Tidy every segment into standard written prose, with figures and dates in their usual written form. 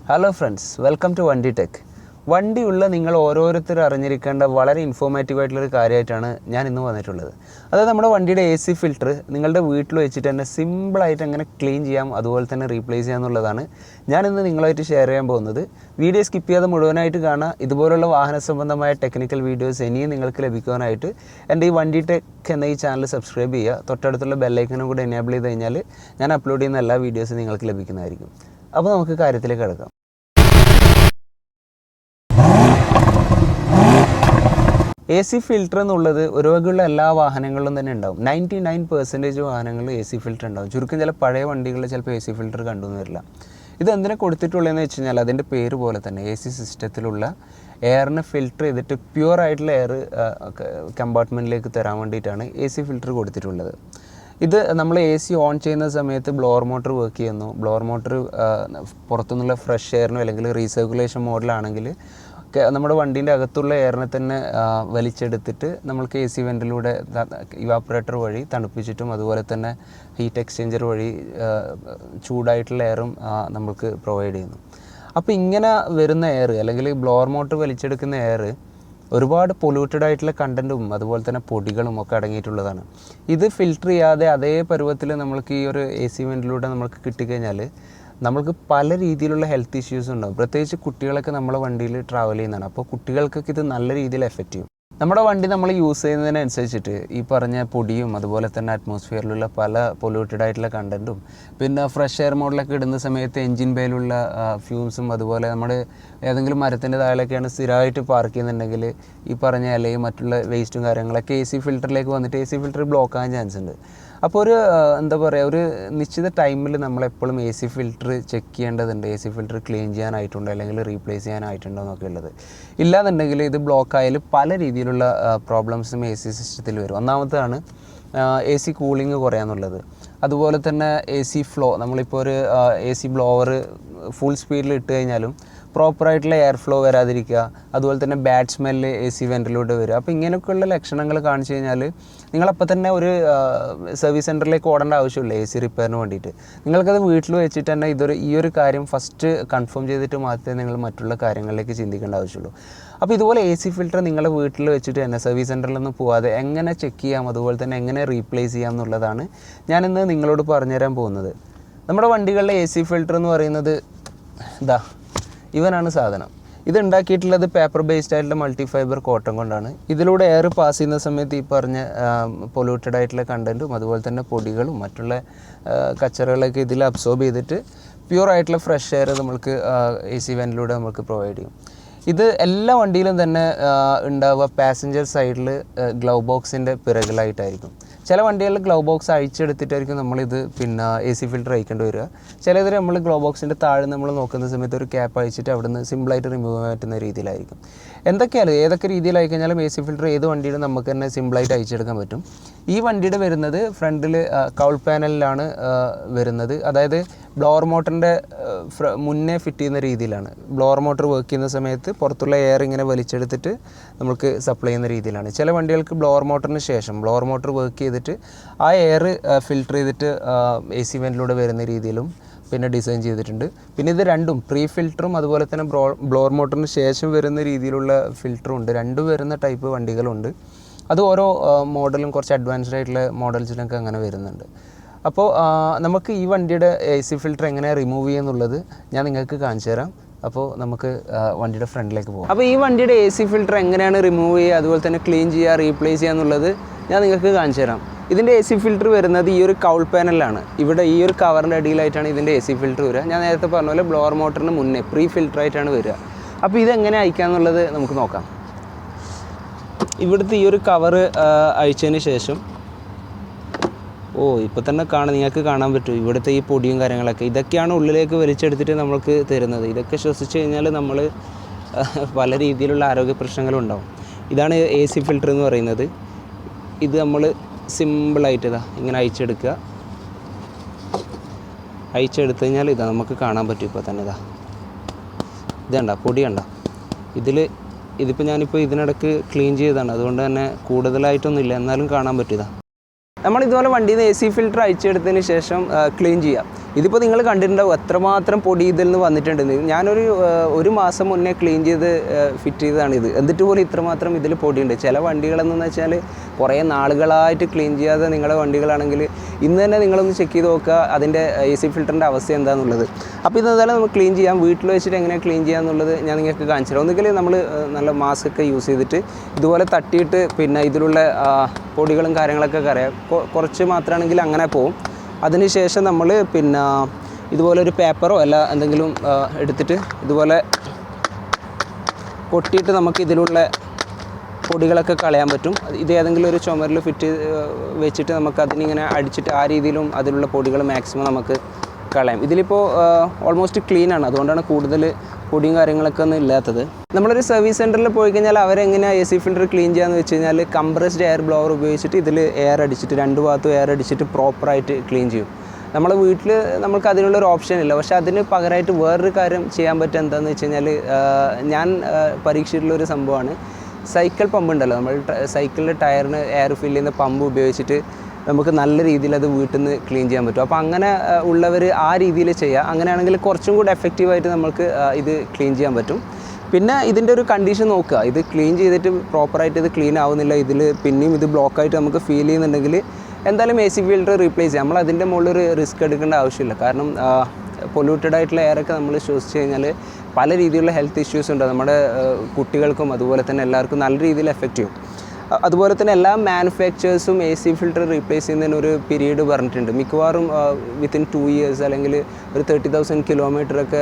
Hello friends, welcome to Vandi Tech. വണ്ടി ഉള്ള നിങ്ങൾ ഓരോരുത്തർ അറിഞ്ഞിരിക്കേണ്ട വളരെ ഇൻഫോർമേറ്റീവ് ആയിട്ടുള്ള കാര്യമായിട്ടാണ് ഞാൻ ഇന്ന് വന്നിട്ടുള്ളത്. അതായത് നമ്മുടെ വണ്ടിയുടെ AC ഫിൽറ്റർ നിങ്ങളുടെ വീട്ടിൽ വെച്ചിട്ട് തന്നെ സിമ്പിളായിട്ട് എങ്ങനെ ക്ലീൻ ചെയ്യാം, അതുപോലെ തന്നെ റീപ്ലേസ് ചെയ്യാം എന്നുള്ളതാണ് ഞാൻ ഇന്ന് നിങ്ങളായിട്ട് ഷെയർ ചെയ്യാൻ പോകുന്നത്. വീഡിയോ സ്കിപ്പ് ചെയ്യാതെ മുഴുവനായിട്ട് കാണാം. ഇതുപോലുള്ള വാഹന സംബന്ധമായ ടെക്നിക്കൽ വീഡിയോസ് ഇനിയും നിങ്ങൾക്ക് ലഭിക്കുവാനായിട്ട് എൻ്റെ ഈ വണ്ടി ടെക് എന്ന ഈ ചാനൽ സബ്സ്ക്രൈബ് ചെയ്യുക. തൊട്ടടുത്തുള്ള ബെല്ലൈക്കനും കൂടെ എനേബിൾ ചെയ്ത് കഴിഞ്ഞാൽ ഞാൻ അപ്ലോഡ് ചെയ്യുന്ന എല്ലാ വീഡിയോസും നിങ്ങൾക്ക് ലഭിക്കുന്നതായിരിക്കും. അപ്പോൾ നമുക്ക് കാര്യത്തിലേക്ക് കിടക്കാം. AC ഫിൽറ്റർ എന്നുള്ളത് ഒരുവകയുള്ള എല്ലാ വാഹനങ്ങളിലും തന്നെ ഉണ്ടാവും. 99% വാഹനങ്ങളിൽ AC ഫിൽറ്റർ ഉണ്ടാവും. ചുരുക്കം ചില പഴയ വണ്ടികളിൽ ചിലപ്പോൾ AC ഫിൽറ്റർ കണ്ടുവന്ന് വരില്ല. ഇത് എന്തിനാ കൊടുത്തിട്ടുള്ളതെന്ന് വെച്ച് കഴിഞ്ഞാൽ അതിൻ്റെ പേര് പോലെ തന്നെ AC സിസ്റ്റത്തിലുള്ള എയറിനെ ഫിൽറ്റർ ചെയ്തിട്ട് പ്യുവർ ആയിട്ടുള്ള എയർ കമ്പാർട്ട്മെൻറ്റിലേക്ക് തരാൻ വേണ്ടിയിട്ടാണ് AC ഫിൽറ്റർ കൊടുത്തിട്ടുള്ളത്. ഇത് നമ്മൾ AC ഓൺ ചെയ്യുന്ന സമയത്ത് ബ്ലോവർ മോട്ടർ വർക്ക് ചെയ്യുന്നു. ബ്ലോവർ മോട്ടർ പുറത്തുനിന്നുള്ള ഫ്രഷ് എയറിനോ അല്ലെങ്കിൽ റീസർക്കുലേഷൻ മോഡലാണെങ്കിൽ നമ്മുടെ വണ്ടീൻ്റെ അകത്തുള്ള എയറിനെ തന്നെ വലിച്ചെടുത്തിട്ട് നമ്മൾക്ക് AC വെൻറ്റിലൂടെ ഇവാപ്പറേറ്റർ വഴി തണുപ്പിച്ചിട്ടും അതുപോലെ തന്നെ ഹീറ്റ് എക്സ്ചേഞ്ചർ വഴി ചൂടായിട്ടുള്ള എയറും നമ്മൾക്ക് പ്രൊവൈഡ് ചെയ്യുന്നു. അപ്പോൾ ഇങ്ങനെ വരുന്ന എയർ അല്ലെങ്കിൽ ബ്ലോവർ മോട്ടർ വലിച്ചെടുക്കുന്ന എയർ ഒരുപാട് പൊല്യൂട്ടഡ് ആയിട്ടുള്ള കണ്ടൻറ്റും അതുപോലെ തന്നെ പൊടികളും ഒക്കെ അടങ്ങിയിട്ടുള്ളതാണ്. ഇത് ഫിൽറ്റർ ചെയ്യാതെ അതേ പരുവത്തിൽ നമ്മൾക്ക് ഈ ഒരു AC വെൻറ്റിലൂടെ നമുക്ക് കിട്ടിക്കഴിഞ്ഞാൽ നമ്മൾക്ക് പല രീതിയിലുള്ള ഹെൽത്ത് ഇഷ്യൂസ് ഉണ്ടാകും. പ്രത്യേകിച്ച് കുട്ടികളൊക്കെ നമ്മളെ വണ്ടിയിൽ ട്രാവൽ ചെയ്യുന്നതാണ്. അപ്പോൾ കുട്ടികൾക്കൊക്കെ ഇത് നല്ല രീതിയിൽ എഫക്റ്റ് ചെയ്യും. നമ്മുടെ വണ്ടി നമ്മൾ യൂസ് ചെയ്യുന്നതിനനുസരിച്ചിട്ട് ഈ പറഞ്ഞ പൊടിയും അതുപോലെ തന്നെ അറ്റ്മോസ്ഫിയറിലുള്ള പല പൊല്യൂട്ടഡ് ആയിട്ടുള്ള കണ്ടൻറ്റും പിന്നെ ഫ്രഷ് എയർ മോഡിലൊക്കെ ഇടുന്ന സമയത്ത് എൻജിൻ ബേയിലുള്ള ഫ്യൂംസും അതുപോലെ നമ്മൾ ഏതെങ്കിലും മരത്തിൻ്റെ താഴെയൊക്കെയാണ് സ്ഥിരമായിട്ട് പാർക്ക് ചെയ്യുന്നുണ്ടെങ്കിൽ ഈ പറഞ്ഞ അല്ലെങ്കിൽ മറ്റുള്ള വേസ്റ്റും കാര്യങ്ങളൊക്കെ AC ഫിൽറ്ററിലേക്ക് വന്നിട്ട് AC ഫിൽറ്റർ ബ്ലോക്ക് ആകാൻ ചാൻസ് ഉണ്ട്. അപ്പോൾ ഒരു എന്താ പറയുക, ഒരു നിശ്ചിത ടൈമിൽ നമ്മളെപ്പോഴും AC ഫിൽറ്റർ ചെക്ക് ചെയ്യേണ്ടതുണ്ട്. AC ഫിൽറ്റർ ക്ലീൻ ചെയ്യാനായിട്ടുണ്ടോ അല്ലെങ്കിൽ റീപ്ലേസ് ചെയ്യാനായിട്ടുണ്ടോ എന്നൊക്കെ ഉള്ളത്. ഇല്ലാന്നുണ്ടെങ്കിൽ ഇത് ബ്ലോക്ക് ആയാൽ പല രീതിയിലുള്ള പ്രോബ്ലംസും AC സിസ്റ്റത്തിൽ വരും. ഒന്നാമതാണ് AC കൂളിംഗ് കുറയാന്നുള്ളത്. അതുപോലെ തന്നെ AC ഫ്ലോ, നമ്മളിപ്പോൾ ഒരു AC ബ്ലോവർ ഫുൾ സ്പീഡിൽ ഇട്ട് കഴിഞ്ഞാലും പ്രോപ്പറായിട്ടുള്ള എയർ ഫ്ലോ വരാതിരിക്കുക, അതുപോലെ തന്നെ ബാഡ് സ്മെല്ല് AC വെൻറ്റിലൂടെ വരിക. അപ്പോൾ ഇങ്ങനെയൊക്കെയുള്ള ലക്ഷണങ്ങൾ കാണിച്ചു കഴിഞ്ഞാൽ നിങ്ങളപ്പോൾ തന്നെ ഒരു സർവീസ് സെൻറ്ററിലേക്ക് ഓടേണ്ട ആവശ്യമില്ല AC റിപ്പയറിന് വേണ്ടിയിട്ട്. നിങ്ങൾക്കത് വീട്ടിൽ വെച്ചിട്ട് തന്നെ ഈ ഒരു കാര്യം ഫസ്റ്റ് കൺഫേം ചെയ്തിട്ട് മാത്രമേ നിങ്ങൾ മറ്റുള്ള കാര്യങ്ങളിലേക്ക് ചിന്തിക്കേണ്ട ആവശ്യമുള്ളൂ. അപ്പോൾ ഇതുപോലെ AC ഫിൽറ്റർ നിങ്ങളുടെ വീട്ടിൽ വെച്ചിട്ട് തന്നെ സർവീസ് സെൻറ്ററിലൊന്നും പോകാതെ എങ്ങനെ ചെക്ക് ചെയ്യാം, അതുപോലെ തന്നെ എങ്ങനെ റീപ്ലേസ് ചെയ്യാം എന്നുള്ളതാണ് ഞാനിന്ന് നിങ്ങളോട് പറഞ്ഞുതരാൻ പോകുന്നത്. നമ്മുടെ വണ്ടികളിലെ AC ഫിൽറ്റർ എന്ന് പറയുന്നത് ഇവനാണ് സാധനം. ഇത് ഉണ്ടാക്കിയിട്ടുള്ളത് പേപ്പർ ബേസ്ഡ് ആയിട്ടുള്ള മൾട്ടി ഫൈബർ കോട്ടൺ കൊണ്ടാണ്. ഇതിലൂടെ എയർ പാസ് ചെയ്യുന്ന സമയത്ത് ഈ പറഞ്ഞ പൊല്യൂട്ടഡ് ആയിട്ടുള്ള കണ്ടൻറ്റും അതുപോലെ തന്നെ പൊടികളും മറ്റുള്ള കച്ചറകളൊക്കെ ഇതിൽ അബ്സോർബ് ചെയ്തിട്ട് പ്യൂർ ആയിട്ടുള്ള ഫ്രഷ് എയർ നമ്മൾക്ക് AC വെൻറ്റിലൂടെ നമുക്ക് പ്രൊവൈഡ് ചെയ്യും. ഇത് എല്ലാ വണ്ടിയിലും തന്നെ ഉണ്ടാവുക പാസഞ്ചർ സൈഡിൽ ഗ്ലൗ ബോക്സിൻ്റെ പിറകിലായിട്ടായിരിക്കും. ചില വണ്ടികളിൽ ഗ്ലൗ ബോക്സ് അഴിച്ചെടുത്തിട്ടായിരിക്കും നമ്മളിത് പിന്നെ AC ഫിൽറ്റർ അയക്കേണ്ടി വരിക. ചിലതിൽ നമ്മൾ ഗ്ലൗ ബോക്സിൻ്റെ താഴെ നമ്മൾ നോക്കുന്ന സമയത്ത് ഒരു ക്യാപ്പ് അഴിച്ചിട്ട് അവിടെ നിന്ന് സിമ്പിളായിട്ട് റിമൂവ് ചെയ്യാൻ പറ്റുന്ന രീതിയിലായിരിക്കും. എന്തൊക്കെയാലും ഏതൊക്കെ രീതിയിലായി കഴിഞ്ഞാലും AC ഫിൽറ്റർ ഏത് വണ്ടിയുടെ നമുക്ക് തന്നെ സിമ്പിളായിട്ട് അയച്ചെടുക്കാൻ പറ്റും. ഈ വണ്ടിയുടെ വരുന്നത് ഫ്രണ്ടിൽ കൗൾ പാനലിലാണ് വരുന്നത്. അതായത് ബ്ലോവർ മോട്ടറിൻ്റെ മുന്നേ ഫിറ്റ് ചെയ്യുന്ന രീതിയിലാണ്. ബ്ലോവർ മോട്ടർ വർക്ക് ചെയ്യുന്ന സമയത്ത് പുറത്തുള്ള എയർ ഇങ്ങനെ വലിച്ചെടുത്തിട്ട് നമുക്ക് സപ്ലൈ ചെയ്യുന്ന രീതിയിലാണ്. ചില വണ്ടികൾക്ക് ബ്ലോവർ മോട്ടറിന് ശേഷം ബ്ലോവർ മോട്ടർ വർക്ക് ചെയ്തിട്ട് ആ എയർ ഫിൽറ്റർ ചെയ്തിട്ട് AC വെൻറ്റിലൂടെ വരുന്ന രീതിയിലും പിന്നെ ഡിസൈൻ ചെയ്തിട്ടുണ്ട്. പിന്നെ ഇത് രണ്ടും പ്രീ ഫിൽറ്ററും അതുപോലെ തന്നെ ബ്ലോവർ മോട്ടറിന് ശേഷം വരുന്ന രീതിയിലുള്ള ഫിൽറ്ററും ഉണ്ട്. രണ്ടും വരുന്ന ടൈപ്പ് വണ്ടികളുണ്ട്. അത് ഓരോ മോഡലും കുറച്ച് അഡ്വാൻസ്ഡ് ആയിട്ടുള്ള മോഡൽസിനൊക്കെ അങ്ങനെ വരുന്നുണ്ട്. അപ്പോൾ നമുക്ക് ഈ വണ്ടിയുടെ AC ഫിൽറ്റർ എങ്ങനെ റിമൂവ് ചെയ്യുന്നുള്ളത് ഞാൻ നിങ്ങൾക്ക് കാണിച്ചു തരാം. അപ്പോൾ നമുക്ക് വണ്ടിയുടെ ഫ്രണ്ടിലേക്ക് പോകാം. അപ്പോൾ ഈ വണ്ടിയുടെ AC ഫിൽറ്റർ എങ്ങനെയാണ് റിമൂവ് ചെയ്യുക, അതുപോലെ തന്നെ ക്ലീൻ ചെയ്യുക, റീപ്ലേസ് ചെയ്യുക എന്നുള്ളത് ഞാൻ നിങ്ങൾക്ക് കാണിച്ചു തരാം. ഇതിൻ്റെ AC ഫിൽറ്റർ വരുന്നത് ഈ ഒരു കൗൾ പാനലാണ്. ഇവിടെ ഈ ഒരു കവറിൻ്റെ അടിയിലായിട്ടാണ് ഇതിൻ്റെ AC ഫിൽറ്റർ വരിക. ഞാൻ നേരത്തെ പറഞ്ഞ പോലെ ബ്ലോവർ മോട്ടറിന് മുന്നേ പ്രീ ഫിൽറ്ററായിട്ടാണ് വരിക. അപ്പോൾ ഇതെങ്ങനെ അയക്കാമെന്നുള്ളത് നമുക്ക് നോക്കാം. ഇവിടുത്തെ ഈ ഒരു കവർ അഴിച്ചതിന് ശേഷം ഇപ്പോൾ തന്നെ നിങ്ങൾക്ക് കാണാൻ പറ്റും ഇവിടുത്തെ ഈ പൊടിയും കാര്യങ്ങളൊക്കെ ഇതൊക്കെയാണ് ഉള്ളിലേക്ക് വലിച്ചെടുത്തിട്ട് നമ്മൾക്ക് തരുന്നത്. ഇതൊക്കെ ശ്വസിച്ച് കഴിഞ്ഞാൽ നമ്മൾ പല രീതിയിലുള്ള ആരോഗ്യ പ്രശ്നങ്ങളുണ്ടാവും. ഇതാണ് AC ഫിൽറ്റർ എന്ന് പറയുന്നത്. ഇത് നമ്മൾ സിമ്പിളായിട്ട് ഇങ്ങനെ അയച്ചെടുക്കുക. അയച്ചെടുത്ത് കഴിഞ്ഞാൽ നമുക്ക് കാണാൻ പറ്റും. ഇപ്പോൾ തന്നെ ഇതുണ്ട പൊടി കണ്ട. ഇതിപ്പോൾ ഞാനിപ്പോൾ ഇതിനിടയ്ക്ക് ക്ലീൻ ചെയ്തതാണ്, അതുകൊണ്ട് തന്നെ കൂടുതലായിട്ടൊന്നുമില്ല, എന്നാലും കാണാൻ പറ്റും. നമ്മളിതുപോലെ വണ്ടിയിൽ നിന്ന് AC ഫിൽറ്റർ അയച്ചെടുത്തതിന് ശേഷം ക്ലീൻ ചെയ്യാം. ഇതിപ്പോൾ നിങ്ങൾ കണ്ടിട്ടുണ്ടാവും എത്രമാത്രം പൊടി ഇതിൽ നിന്ന് വന്നിട്ടുണ്ടെന്ന്. ഒരു മാസം മുന്നേ ക്ലീൻ ചെയ്ത് ഫിറ്റ് ചെയ്തതാണിത്. എന്നിട്ട് പോലും ഇത്രമാത്രം ഇതിൽ പൊടിയുണ്ട്. ചില വണ്ടികളെന്ന് വെച്ചാൽ കുറേ നാളുകളായിട്ട് ക്ലീൻ ചെയ്യാതെ നിങ്ങളുടെ വണ്ടികളാണെങ്കിൽ ഇന്ന് തന്നെ നിങ്ങളൊന്ന് ചെക്ക് ചെയ്ത് നോക്കുക അതിൻ്റെ AC ഫിൽറ്ററിൻ്റെ അവസ്ഥ എന്താണെന്നുള്ളത്. അപ്പോൾ ഇതെന്തായാലും നമുക്ക് ക്ലീൻ ചെയ്യാം. വീട്ടിൽ വെച്ചിട്ട് എങ്ങനെ ക്ലീൻ ചെയ്യാമെന്നുള്ളത് ഞാൻ നിങ്ങൾക്ക് കാണിച്ചു തരാം. ഒന്നുകിൽ നമ്മൾ നല്ല മാസ്ക് ഒക്കെ യൂസ് ചെയ്തിട്ട് ഇതുപോലെ തട്ടിയിട്ട് പിന്നെ ഇതിലുള്ള പൊടികളും കാര്യങ്ങളൊക്കെ കുറച്ച് മാത്രമാണെങ്കിൽ അങ്ങനെ പോകും. അതിനുശേഷം നമ്മൾ പിന്നെ ഇതുപോലെ ഒരു പേപ്പറോ അല്ല എന്തെങ്കിലും എടുത്തിട്ട് ഇതുപോലെ കൊട്ടിയിട്ട് നമുക്ക് ഇതിലുള്ള പൊടികളൊക്കെ കളയാൻ പറ്റും. ഇത് ഏതെങ്കിലും ഒരു ചുമരിൽ ഫിറ്റ് വെച്ചിട്ട് നമുക്ക് അതിനിങ്ങനെ അടിച്ചിട്ട് ആ രീതിയിലും അതിലുള്ള പൊടികൾ മാക്സിമം നമുക്ക് കളയാം. ഇതിലിപ്പോൾ ഓൾമോസ്റ്റ് ക്ലീനാണ്, അതുകൊണ്ടാണ് കൂടുതൽ പൊടിയും കാര്യങ്ങളൊക്കെ ഒന്നും ഇല്ലാത്തത്. നമ്മളൊരു സർവീസ് സെൻറ്ററിൽ പോയി കഴിഞ്ഞാൽ അവരെങ്ങനെയാണ് AC ഫിൽറ്റർ ക്ലീൻ ചെയ്യാന്ന് വെച്ച് കഴിഞ്ഞാൽ കംപ്രസ്ഡ് എയർ ബ്ലോവർ ഉപയോഗിച്ചിട്ട് ഇതിൽ എയർ അടിച്ചിട്ട് 2 ഭാഗത്തും എയർ അടിച്ചിട്ട് പ്രോപ്പറായിട്ട് ക്ലീൻ ചെയ്യും. നമ്മളെ വീട്ടിൽ നമുക്ക് അതിനുള്ളൊരു ഓപ്ഷൻ ഇല്ല. പക്ഷേ അതിന് പകരമായിട്ട് വേറൊരു കാര്യം ചെയ്യാൻ പറ്റുക എന്താണെന്ന് വെച്ച് കഴിഞ്ഞാൽ ഞാൻ പരീക്ഷിച്ചിട്ടുള്ളൊരു സംഭവമാണ് സൈക്കിൾ പമ്പ് ഉണ്ടല്ലോ. നമ്മൾ സൈക്കിളിൻ്റെ ടയറിന് എയർ ഫില്ല് ചെയ്യുന്ന പമ്പ് ഉപയോഗിച്ചിട്ട് നമുക്ക് നല്ല രീതിയിൽ അത് വീട്ടിൽ നിന്ന് ക്ലീൻ ചെയ്യാൻ പറ്റും. അപ്പോൾ അങ്ങനെ ഉള്ളവർ ആ രീതിയിൽ ചെയ്യുക. അങ്ങനെയാണെങ്കിൽ കുറച്ചും കൂടി എഫക്റ്റീവായിട്ട് നമുക്ക് ഇത് ക്ലീൻ ചെയ്യാൻ പറ്റും. പിന്നെ ഇതിൻ്റെ ഒരു കണ്ടീഷൻ നോക്കുക. ഇത് ക്ലീൻ ചെയ്തിട്ട് പ്രോപ്പറായിട്ട് ഇത് ക്ലീൻ ആവുന്നില്ല, ഇതിൽ പിന്നെയും ഇത് ബ്ലോക്കായിട്ട് നമുക്ക് ഫീൽ ചെയ്യുന്നുണ്ടെങ്കിൽ എന്തായാലും AC ഫിൽറ്റർ റീപ്ലേസ് ചെയ്യാം. നമ്മൾ അതിൻ്റെ മുകളിലൊരു റിസ്ക് എടുക്കേണ്ട ആവശ്യമില്ല. കാരണം പൊല്യൂട്ടഡ് ആയിട്ടുള്ള എയറൊക്കെ നമ്മൾ ശ്വസിച്ച് കഴിഞ്ഞാൽ പല രീതിയിലുള്ള ഹെൽത്ത് ഇഷ്യൂസ് ഉണ്ട്. നമ്മുടെ കുട്ടികൾക്കും അതുപോലെ തന്നെ എല്ലാവർക്കും നല്ല രീതിയിൽ എഫക്റ്റ് ചെയ്യും. അതുപോലെ തന്നെ എല്ലാ മാനുഫാക്ചേഴ്സും AC ഫിൽറ്റർ റീപ്ലേസ് ചെയ്യുന്നതിന് ഒരു പീരീഡ് പറഞ്ഞിട്ടുണ്ട്. മിക്കവാറും വിത്തിൻ 2 years അല്ലെങ്കിൽ ഒരു 30,000 കിലോമീറ്ററൊക്കെ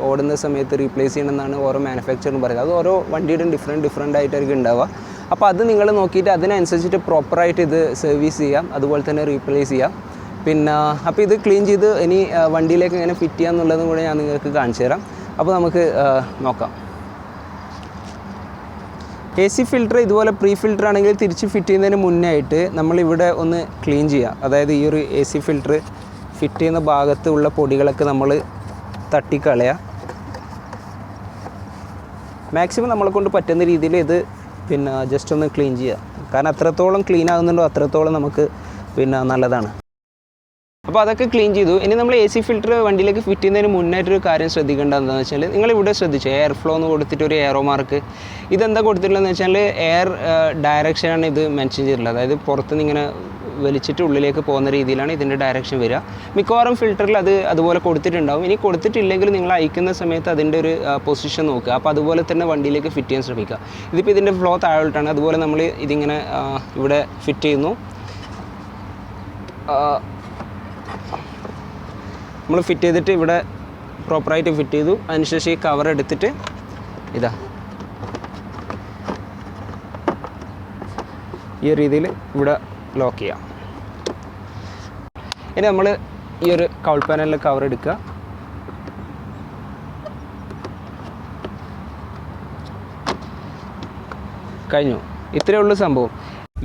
ഓടുന്ന സമയത്ത് റീപ്ലേസ് ചെയ്യണമെന്നാണ് ഓരോ മാനുഫാക്ചറും പറയുന്നത്. അത് ഓരോ വണ്ടിയുടെ ഡിഫറെൻ്റ് ആയിട്ടായിരിക്കും ഉണ്ടാവുക. അപ്പോൾ അത് നിങ്ങൾ നോക്കിയിട്ട് അതിനനുസരിച്ചിട്ട് പ്രോപ്പറായിട്ട് ഇത് സർവീസ് ചെയ്യാം, അതുപോലെ തന്നെ റീപ്ലേസ് ചെയ്യാം. പിന്നെ അപ്പോൾ ഇത് ക്ലീൻ ചെയ്ത് ഇനി വണ്ടിയിലേക്ക് എങ്ങനെ ഫിറ്റ് ചെയ്യാമെന്നുള്ളതും കൂടെ ഞാൻ നിങ്ങൾക്ക് കാണിച്ചു തരാം. അപ്പോൾ നമുക്ക് നോക്കാം. AC ഫിൽറ്റർ ഇതുപോലെ പ്രീ ഫിൽറ്റർ ആണെങ്കിൽ തിരിച്ച് ഫിറ്റ് ചെയ്യുന്നതിന് മുന്നേ ആയിട്ട് നമ്മളിവിടെ ഒന്ന് ക്ലീൻ ചെയ്യുക. അതായത് ഈ ഒരു AC ഫിൽറ്റർ ഫിറ്റ് ചെയ്യുന്ന ഭാഗത്ത് ഉള്ള പൊടികളൊക്കെ നമ്മൾ തട്ടിക്കളയുക. മാക്സിമം നമ്മളെ കൊണ്ട് പറ്റുന്ന രീതിയിൽ ഇത് പിന്നെ ജസ്റ്റ് ഒന്ന് ക്ലീൻ ചെയ്യുക. കാരണം എത്രത്തോളം ക്ലീൻ ആകുന്നുണ്ടോ അത്രത്തോളം നമുക്ക് പിന്നെ നല്ലതാണ്. അപ്പോൾ അതൊക്കെ ക്ലീൻ ചെയ്തു. ഇനി നമ്മൾ AC ഫിൽറ്റർ വണ്ടിയിലേക്ക് ഫിറ്റ് ചെയ്യുന്നതിന് മുന്നായിട്ടൊരു കാര്യം ശ്രദ്ധിക്കേണ്ടത് എന്താണെന്ന് വെച്ചാൽ നിങ്ങളിവിടെ ശ്രദ്ധിച്ചു എയർ ഫ്ലോ എന്ന് കൊടുത്തിട്ട് ഒരു എയറോ മാർക്ക്. ഇതെന്താ കൊടുത്തിട്ടുള്ളതെന്ന് വെച്ചാൽ എയർ ഡയറക്ഷനാണ് ഇത് മെൻഷൻ ചെയ്തിട്ടുള്ളത്. അതായത് പുറത്തുനിന്ന് ഇങ്ങനെ വലിച്ചിട്ട് ഉള്ളിലേക്ക് പോകുന്ന രീതിയിലാണ് ഇതിൻ്റെ ഡയറക്ഷൻ വരിക. മിക്കവാറും ഫിൽറ്ററിൽ അതുപോലെ കൊടുത്തിട്ടുണ്ടാവും. ഇനി കൊടുത്തിട്ടില്ലെങ്കിൽ നിങ്ങൾ അയക്കുന്ന സമയത്ത് അതിൻ്റെ ഒരു പൊസിഷൻ നോക്കുക. അപ്പോൾ അതുപോലെ തന്നെ വണ്ടിയിലേക്ക് ഫിറ്റ് ചെയ്യാൻ ശ്രമിക്കുക. ഇതിപ്പോൾ ഇതിൻ്റെ ഫ്ലോ താഴോട്ടാണ്. അതുപോലെ നമ്മൾ ഇതിങ്ങനെ ഇവിടെ ഫിറ്റ് ചെയ്യുന്നു. നമ്മൾ ഫിറ്റ് ചെയ്തിട്ട് ഇവിടെ പ്രോപ്പറായിട്ട് ഫിറ്റ് ചെയ്തു. അതിനുശേഷം ഈ കവർ എടുത്തിട്ട് ഇതാ ഈ രീതിയിൽ ഇവിടെ ലോക്ക് ചെയ്യാം. ഇനി നമ്മൾ ഈ ഒരു കൗൾ പാനലിൽ കവർ എടുക്കുക. കഴിഞ്ഞു. ഇത്രയേ ഉള്ളൂ സംഭവം.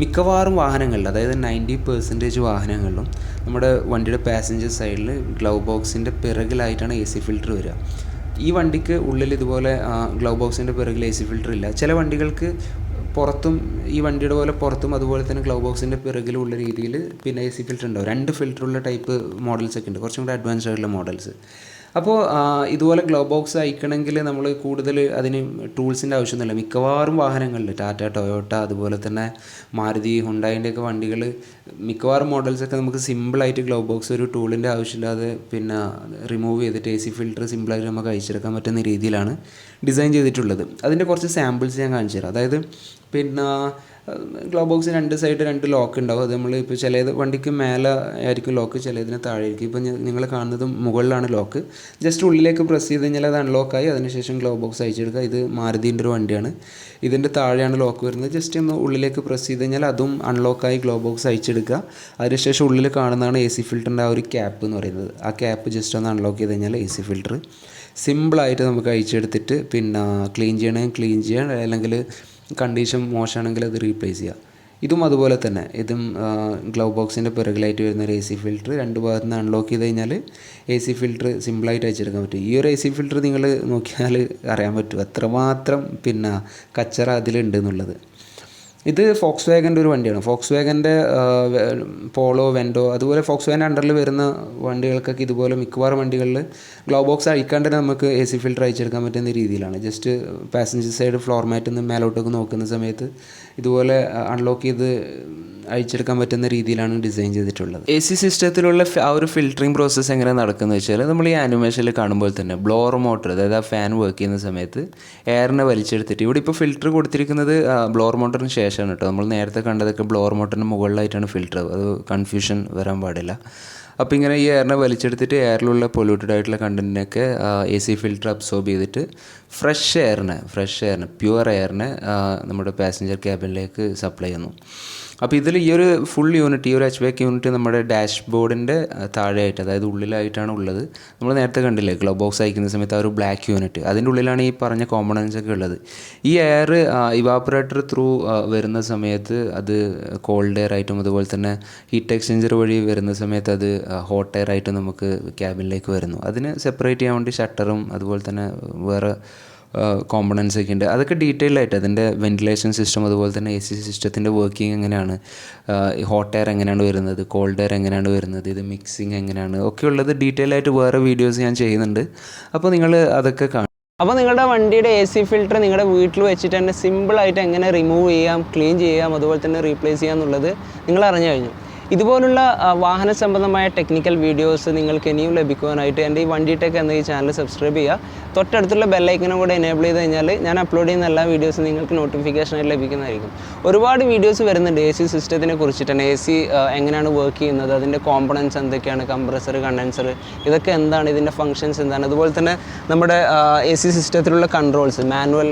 മിക്കവാറും വാഹനങ്ങളിൽ, അതായത് 90% വാഹനങ്ങളിലും നമ്മുടെ വണ്ടിയുടെ പാസഞ്ചർ സൈഡിൽ ഗ്ലൗ ബോക്സിൻ്റെ പിറകിലായിട്ടാണ് AC ഫിൽറ്റർ വരിക. ഈ വണ്ടിക്ക് ഉള്ളിൽ ഇതുപോലെ ഗ്ലൗ ബോക്സിൻ്റെ പിറകിൽ AC ഫിൽറ്റർ ഇല്ല. ചില വണ്ടികൾക്ക് പുറത്തും ഈ വണ്ടിയുടെ പോലെ പുറത്തും അതുപോലെ തന്നെ ഗ്ലൗ ബോക്സിൻ്റെ പിറകിലുള്ള രീതിയിൽ പിന്നെ AC ഫിൽറ്റർ ഉണ്ടാവും. 2 ഫിൽറ്ററുള്ള ടൈപ്പ് മോഡൽസൊക്കെ ഉണ്ട്, കുറച്ചും കൂടി അഡ്വാൻസ്ഡ് ആയിട്ടുള്ള മോഡൽസ്. അപ്പോൾ ഇതുപോലെ ഗ്ലൗ ബോക്സ് അയക്കണമെങ്കിൽ നമ്മൾ കൂടുതൽ അതിന് ടൂൾസിൻ്റെ ആവശ്യമൊന്നുമില്ല. മിക്കവാറും വാഹനങ്ങളിൽ ടാറ്റ, ടൊയോട്ട, അതുപോലെ തന്നെ മാരുതി, ഹുണ്ടായിൻ്റെയൊക്കെ വണ്ടികൾ മിക്കവാറും മോഡൽസൊക്കെ നമുക്ക് സിമ്പിളായിട്ട് ഗ്ലൗ ബോക്സ് ഒരു ടൂളിൻ്റെ ആവശ്യമില്ലാതെ പിന്നെ റിമൂവ് ചെയ്തിട്ട് AC ഫിൽറ്റർ സിമ്പിളായിട്ട് നമുക്ക് അയച്ചെടുക്കാൻ പറ്റുന്ന രീതിയിലാണ് ഡിസൈൻ ചെയ്തിട്ടുള്ളത്. അതിൻ്റെ കുറച്ച് സാമ്പിൾസ് ഞാൻ കാണിച്ചു തരാം. അതായത് പിന്നെ ഗ്ലൗ ബോക്സ് 2 സൈഡ് 2 ലോക്ക് ഉണ്ടാവും. അത് നമ്മൾ ഇപ്പോൾ ചിലത് വണ്ടിക്ക് മേലെ ആയിരിക്കും ലോക്ക്, ചിലതിന് താഴെ ആയിരിക്കും. ഇപ്പോൾ നിങ്ങൾ കാണുന്നത് മുകളിലാണ് ലോക്ക്. ജസ്റ്റ് ഉള്ളിലേക്ക് പ്രസ് ചെയ്ത് കഴിഞ്ഞാൽ അത് അൺലോക്കായി. അതിനുശേഷം ഗ്ലൗ ബോക്സ് അയച്ചെടുക്കുക. ഇത് മാരുതിൻ്റെ ഒരു വണ്ടിയാണ്. ഇതിൻ്റെ താഴെയാണ് ലോക്ക് വരുന്നത്. ജസ്റ്റ് ഒന്ന് ഉള്ളിലേക്ക് പ്രസ് ചെയ്ത് കഴിഞ്ഞാൽ അതും അൺലോക്കായി ഗ്ലൗ ബോക്സ് അയച്ചെടുക്കുക. അതിനുശേഷം ഉള്ളിൽ കാണുന്നതാണ് AC ഫിൽറ്ററിൻ്റെ ആ ഒരു ക്യാപ്പ് എന്ന് പറയുന്നത്. ആ ക്യാപ്പ് ജസ്റ്റ് ഒന്ന് അൺലോക്ക് ചെയ്ത് കഴിഞ്ഞാൽ AC ഫിൽറ്റർ സിമ്പിളായിട്ട് നമുക്ക് അയച്ചെടുത്തിട്ട് പിന്നെ ക്ലീൻ ചെയ്യണമെങ്കിൽ ക്ലീൻ ചെയ്യാൻ, അല്ലെങ്കിൽ കണ്ടീഷൻ മോശമാണെങ്കിൽ അത് റീപ്ലേസ് ചെയ്യുക. ഇതും അതുപോലെ തന്നെ, ഇതും ഗ്ലൗ ബോക്സിൻ്റെ പിറകിലായിട്ട് വരുന്ന ഒരു AC ഫിൽറ്റർ 2 ഭാഗത്ത് നിന്ന് അൺലോക്ക് ചെയ്ത് കഴിഞ്ഞാൽ AC ഫിൽറ്റർ സിമ്പിളായിട്ട് അയച്ചെടുക്കാൻ പറ്റും. ഈ ഒരു AC ഫിൽറ്റർ നിങ്ങൾ നോക്കിയാൽ അറിയാൻ പറ്റും എത്രമാത്രം പിന്നെ കച്ചറ അതിലുണ്ട് എന്നുള്ളത്. ഇത് ഫോക്സ്വാഗൻ്റെ ഒരു വണ്ടിയാണ്. ഫോക്സ്വാഗൻ്റെ പോളോ, വെൻഡോ, അതുപോലെ ഫോക്സ്വാഗൻ്റെ അണ്ടറിൽ വരുന്ന വണ്ടികൾക്കൊക്കെ ഇതുപോലെ മിക്കവാറും വണ്ടികളിൽ ഗ്ലോ ബോക്സ് അഴിക്കാണ്ട് തന്നെ നമുക്ക് എ സി ഫിൽറ്റർ അയച്ചെടുക്കാൻ പറ്റുന്ന രീതിയിലാണ്. ജസ്റ്റ് പാസഞ്ചർ സൈഡ് ഫ്ലോർ മാറ്റിൽ നിന്ന് മേലോട്ടൊക്കെ നോക്കുന്ന സമയത്ത് ഇതുപോലെ അൺലോക്ക് ചെയ്ത് അഴിച്ചെടുക്കാൻ പറ്റുന്ന രീതിയിലാണ് ഡിസൈൻ ചെയ്തിട്ടുള്ളത്. എ സി സിസ്റ്റത്തിലുള്ള ആ ഒരു ഫിൽറ്ററിങ് പ്രോസസ്സ് എങ്ങനെ നടക്കുന്നത് വെച്ചാൽ, നമ്മൾ ഈ ആനിമേഷനിൽ കാണുമ്പോൾ തന്നെ ബ്ലോവർ മോട്ടർ, അതായത് ആ ഫാൻ വർക്ക് ചെയ്യുന്ന സമയത്ത് എയറിനെ വലിച്ചെടുത്തിട്ട്, ഇവിടെ ഇപ്പോൾ ഫിൽറ്റർ കൊടുത്തിരിക്കുന്നത് ബ്ലോവർ മോട്ടറിന് ശേഷമാണ് കേട്ടോ. നമ്മൾ നേരത്തെ കണ്ടതൊക്കെ ബ്ലോവർ മോട്ടറിന് മുകളിലായിട്ടാണ് ഫിൽറ്റർ, അത് കൺഫ്യൂഷൻ വരാൻ പാടില്ല. അപ്പോൾ ഇങ്ങനെ ഈ എയറിനെ വലിച്ചെടുത്തിട്ട് എയറിലുള്ള പൊല്യൂട്ടഡ് ആയിട്ടുള്ള കണ്ടൻറ്റിനൊക്കെ എ സി ഫിൽറ്റർ അബ്സോർബ് ചെയ്തിട്ട് ഫ്രഷ് എയറിനെ പ്യുവർ എയറിനെ നമ്മുടെ പാസഞ്ചർ ക്യാബിനിലേക്ക് സപ്ലൈ ചെയ്യുന്നു. അപ്പോൾ ഇതിൽ ഈ ഒരു ഫുൾ യൂണിറ്റ്, ഈ ഒരു HVAC യൂണിറ്റ് നമ്മുടെ ഡാഷ്ബോർഡിൻ്റെ താഴെയായിട്ട്, അതായത് ഉള്ളിലായിട്ടാണ് ഉള്ളത്. നമ്മൾ നേരത്തെ കണ്ടില്ലേ ഗ്ലോ ബോക്സ് അയക്കുന്ന സമയത്ത് ആ ഒരു ബ്ലാക്ക് യൂണിറ്റ്, അതിൻ്റെ ഉള്ളിലാണ് ഈ പറഞ്ഞ കോമ്പണൻസ് ഒക്കെ ഉള്ളത്. ഈ എയർ ഇവാപ്പറേറ്റർ ത്രൂ വരുന്ന സമയത്ത് അത് കോൾഡ് എയർ ആയിട്ടും, അതുപോലെ തന്നെ ഹീറ്റ് എക്സ്ചേഞ്ചർ വഴി വരുന്ന സമയത്ത് അത് ഹോട്ട് എയർ ആയിട്ടും നമുക്ക് ക്യാബിനിലേക്ക് വരുന്നു. അതിന് സെപ്പറേറ്റ് ചെയ്യാൻ വേണ്ടി ഷട്ടറും അതുപോലെ തന്നെ വേറെ കോമ്പണൻസ് ഒക്കെ ഉണ്ട്. അതൊക്കെ ഡീറ്റെയിൽ ആയിട്ട് അതിൻ്റെ വെൻറ്റിലേഷൻ സിസ്റ്റം, അതുപോലെ തന്നെ AC സിസ്റ്റത്തിൻ്റെ വർക്കിംഗ് എങ്ങനെയാണ്, ഹോട്ട് എയർ എങ്ങനെയാണ് വരുന്നത്, കോൾഡ് എയർ എങ്ങനെയാണ് വരുന്നത്, ഇത് മിക്സിങ് എങ്ങനെയാണ് ഒക്കെ ഉള്ളത് ഡീറ്റെയിൽ ആയിട്ട് വേറെ വീഡിയോസ് ഞാൻ ചെയ്യുന്നുണ്ട്. അപ്പോൾ നിങ്ങൾ അതൊക്കെ കാണും. അപ്പോൾ നിങ്ങളുടെ വണ്ടിയുടെ AC ഫിൽറ്റർ നിങ്ങളുടെ വീട്ടിൽ വെച്ചിട്ട് തന്നെ സിമ്പിളായിട്ട് എങ്ങനെ റിമൂവ് ചെയ്യാം, ക്ലീൻ ചെയ്യാം, അതുപോലെ തന്നെ റീപ്ലേസ് ചെയ്യാം എന്നുള്ളത് നിങ്ങൾ അറിഞ്ഞു കഴിഞ്ഞു. ഇതുപോലുള്ള വാഹന സംബന്ധമായ ടെക്നിക്കൽ വീഡിയോസ് നിങ്ങൾക്ക് ഇനിയും ലഭിക്കുവാനായിട്ട് എൻ്റെ ഈ വണ്ടി ടെക് എന്ന ഈ ചാനൽ സബ്സ്ക്രൈബ് ചെയ്യുക. തൊട്ടടുത്തുള്ള ബെല്ലൈക്കനും കൂടെ എനേബിൾ ചെയ്ത് കഴിഞ്ഞാൽ ഞാൻ അപ്ലോഡ് ചെയ്യുന്ന എല്ലാ വീഡിയോസും നിങ്ങൾക്ക് നോട്ടിഫിക്കേഷനായിട്ട് ലഭിക്കുന്നതായിരിക്കും. ഒരുപാട് വീഡിയോസ് വരുന്നുണ്ട് AC സിസ്റ്റത്തിനെ കുറിച്ചിട്ടാണ്. AC എങ്ങനെയാണ് വർക്ക് ചെയ്യുന്നത്, അതിൻ്റെ കോമ്പണൻസ് എന്തൊക്കെയാണ്, കംപ്രസർ, കണ്ടൻസർ, ഇതൊക്കെ എന്താണ്, ഇതിൻ്റെ ഫങ്ഷൻസ് എന്താണ്, അതുപോലെ തന്നെ നമ്മുടെ AC സിസ്റ്റത്തിലുള്ള കൺട്രോൾസ്, മാനുവൽ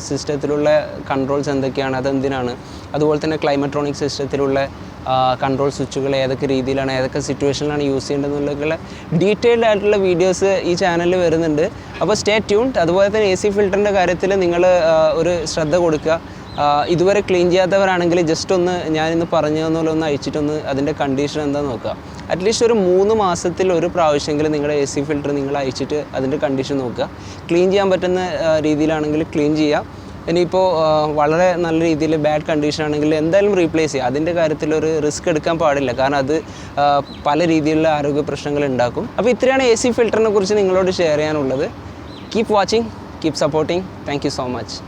സിസ്റ്റത്തിലുള്ള കൺട്രോൾസ് എന്തൊക്കെയാണ്, അതെന്തിനാണ്, അതുപോലെ തന്നെ ക്ലൈമട്രോണിക് സിസ്റ്റത്തിലുള്ള കൺട്രോൾ സ്വിച്ചുകൾ ഏതൊക്കെ രീതിയിലാണ്, ഏതൊക്കെ സിറ്റുവേഷനിലാണ് യൂസ് ചെയ്യേണ്ടതെന്നുള്ള ഡീറ്റെയിൽഡ് ആയിട്ടുള്ള വീഡിയോസ് ഈ ചാനലിൽ വരുന്നുണ്ട്. അപ്പോൾ സ്റ്റേ ട്യൂൺഡ്. അതുപോലെ തന്നെ AC ഫിൽറ്ററിൻ്റെ കാര്യത്തിൽ നിങ്ങൾ ഒരു ശ്രദ്ധ കൊടുക്കുക. ഇതുവരെ ക്ലീൻ ചെയ്യാത്തവരാണെങ്കിൽ ജസ്റ്റ് ഒന്ന് ഞാനിന്ന് പറഞ്ഞു തന്നപോലെ ഒന്ന് അയച്ചിട്ടൊന്ന് അതിൻ്റെ കണ്ടീഷൻ എന്താണെന്ന് നോക്കുക. അറ്റ്ലീസ്റ്റ് ഒരു 3 മാസത്തിൽ ഒരു പ്രാവശ്യമെങ്കിലും നിങ്ങളുടെ AC ഫിൽറ്റർ നിങ്ങൾ അയച്ചിട്ട് അതിൻ്റെ കണ്ടീഷൻ നോക്കുക. ക്ലീൻ ചെയ്യാൻ പറ്റുന്ന രീതിയിലാണെങ്കിൽ ക്ലീൻ ചെയ്യുക. ഇനിയിപ്പോൾ വളരെ നല്ല രീതിയിൽ ബാഡ് കണ്ടീഷൻ ആണെങ്കിൽ എന്തായാലും റീപ്ലേസ് ചെയ്യുക. അതിൻ്റെ കാര്യത്തിൽ ഒരു റിസ്ക് എടുക്കാൻ പാടില്ല, കാരണം അത് പല രീതിയിലുള്ള ആരോഗ്യ പ്രശ്നങ്ങൾ ഉണ്ടാക്കും. അപ്പോൾ ഇത്രയാണ് AC ഫിൽറ്ററിനെ കുറിച്ച് നിങ്ങളോട് ഷെയർ ചെയ്യാനുള്ളത്. Keep watching, keep supporting. Thank you so much.